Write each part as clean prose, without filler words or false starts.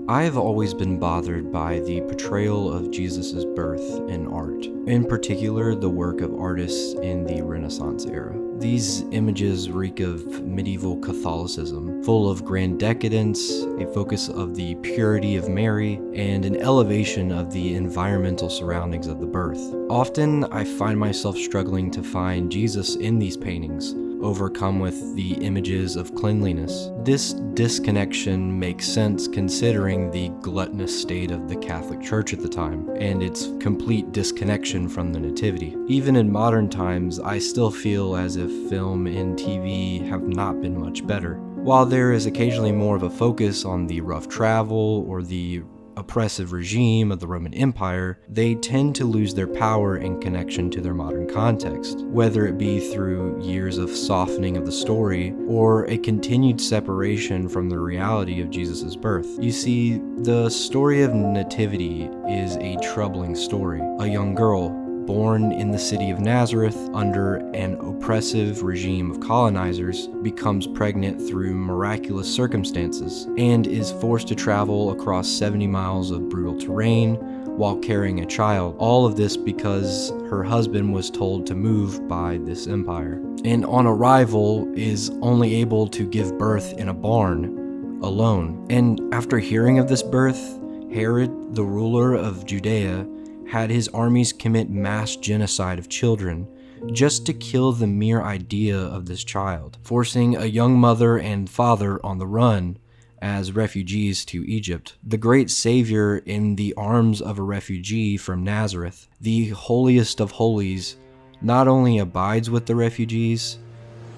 I've always been bothered by the portrayal of Jesus' birth in art, in particular the work of artists in the Renaissance era. These images reek of medieval Catholicism, full of grand decadence, a focus of the purity of Mary, and an elevation of the environmental surroundings of the birth. Often, I find myself struggling to find Jesus in these paintings, overcome with the images of cleanliness. This disconnection makes sense considering the gluttonous state of the Catholic Church at the time, and its complete disconnection from the Nativity. Even in modern times, I still feel as if film and TV have not been much better. While there is occasionally more of a focus on the rough travel or the oppressive regime of the Roman Empire, they tend to lose their power in connection to their modern context, whether it be through years of softening of the story or a continued separation from the reality of Jesus' birth. You see, the story of Nativity is a troubling story. A young girl, born in the city of Nazareth under an oppressive regime of colonizers, becomes pregnant through miraculous circumstances and is forced to travel across 70 miles of brutal terrain while carrying a child. All of this because her husband was told to move by this empire, and on arrival is only able to give birth in a barn alone. And after hearing of this birth, Herod, the ruler of Judea, had his armies commit mass genocide of children just to kill the mere idea of this child, forcing a young mother and father on the run as refugees to Egypt. The great Savior in the arms of a refugee from Nazareth, the holiest of holies, not only abides with the refugees,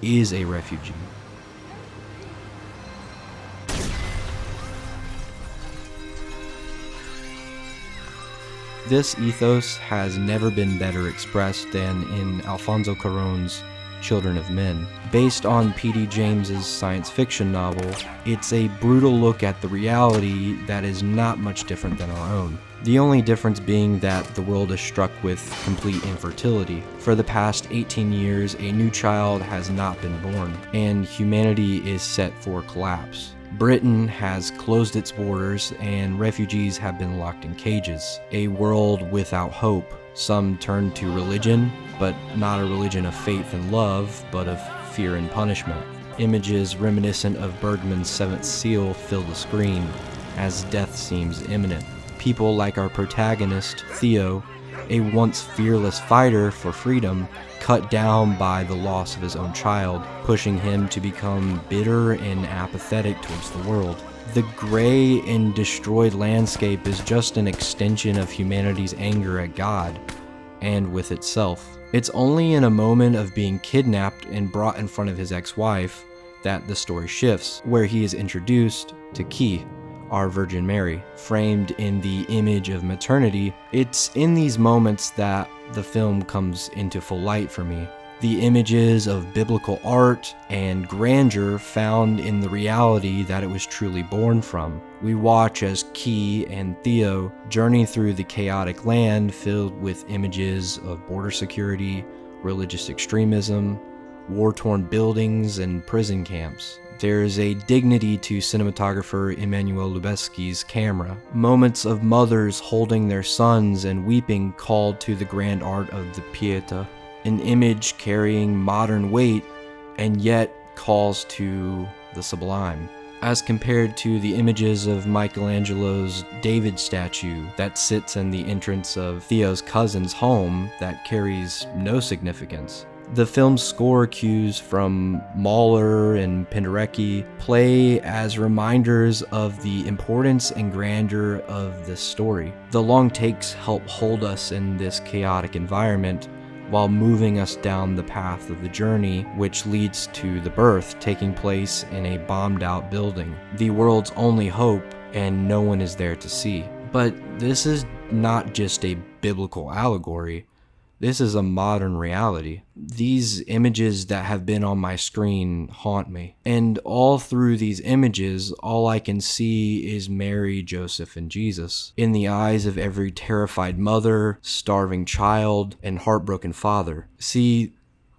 is a refugee. This ethos has never been better expressed than in Alfonso Cuarón's Children of Men. Based on P.D. James's science fiction novel, it's a brutal look at the reality that is not much different than our own. The only difference being that the world is struck with complete infertility. For the past 18 years, a new child has not been born, and humanity is set for collapse. Britain has closed its borders, and refugees have been locked in cages. A world without hope. Some turn to religion, but not a religion of faith and love, but of fear and punishment. Images reminiscent of Bergman's Seventh Seal fill the screen, as death seems imminent. People like our protagonist, Theo, a once fearless fighter for freedom, cut down by the loss of his own child, pushing him to become bitter and apathetic towards the world. The gray and destroyed landscape is just an extension of humanity's anger at God and with itself. It's only in a moment of being kidnapped and brought in front of his ex-wife that the story shifts, where he is introduced to Key, our Virgin Mary, framed in the image of maternity. It's in these moments that the film comes into full light for me. The images of biblical art and grandeur found in the reality that it was truly born from. We watch as Key and Theo journey through the chaotic land filled with images of border security, religious extremism, war-torn buildings, and prison camps. There's a dignity to cinematographer Emmanuel Lubezki's camera. Moments of mothers holding their sons and weeping called to the grand art of the Pietà. An image carrying modern weight and yet calls to the sublime, as compared to the images of Michelangelo's David statue that sits in the entrance of Theo's cousin's home that carries no significance. The film's score cues from Mahler and Penderecki play as reminders of the importance and grandeur of this story. The long takes help hold us in this chaotic environment while moving us down the path of the journey, which leads to the birth taking place in a bombed-out building, the world's only hope, and no one is there to see. But this is not just a biblical allegory. This is a modern reality. These images that have been on my screen haunt me. And all through these images, all I can see is Mary, Joseph, and Jesus. In the eyes of every terrified mother, starving child, and heartbroken father. See,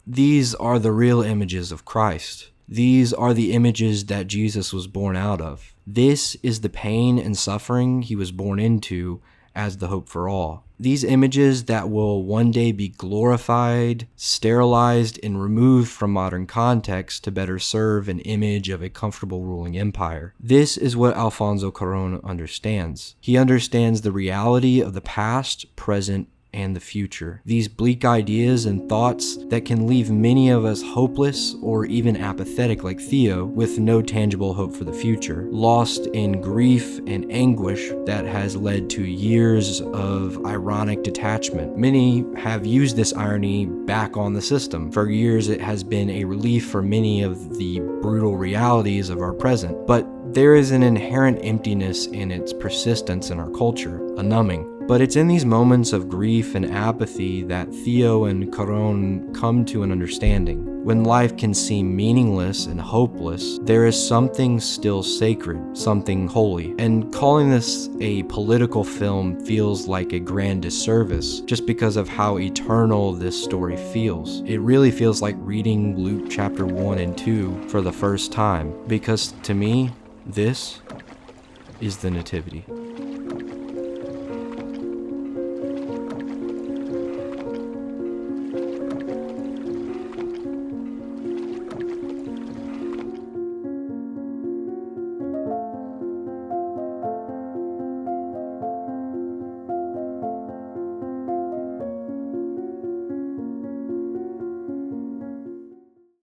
These are the real images of Christ. These are the images that Jesus was born out of. This is the pain and suffering he was born into as the hope for all. These images that will one day be glorified, sterilized, and removed from modern context to better serve an image of a comfortable ruling empire. This is what Alfonso Cuarón understands. He understands the reality of the past, present, and the future. These bleak ideas and thoughts that can leave many of us hopeless or even apathetic like Theo, with no tangible hope for the future, lost in grief and anguish that has led to years of ironic detachment. Many have used this irony back on the system. For years it has been a relief for many of the brutal realities of our present, but there is an inherent emptiness in its persistence in our culture, a numbing. But it's in these moments of grief and apathy that Theo and Cuarón come to an understanding. When life can seem meaningless and hopeless, there is something still sacred, something holy. And calling this a political film feels like a grand disservice, just because of how eternal this story feels. It really feels like reading Luke chapter 1 and 2 for the first time, because to me, this is the Nativity.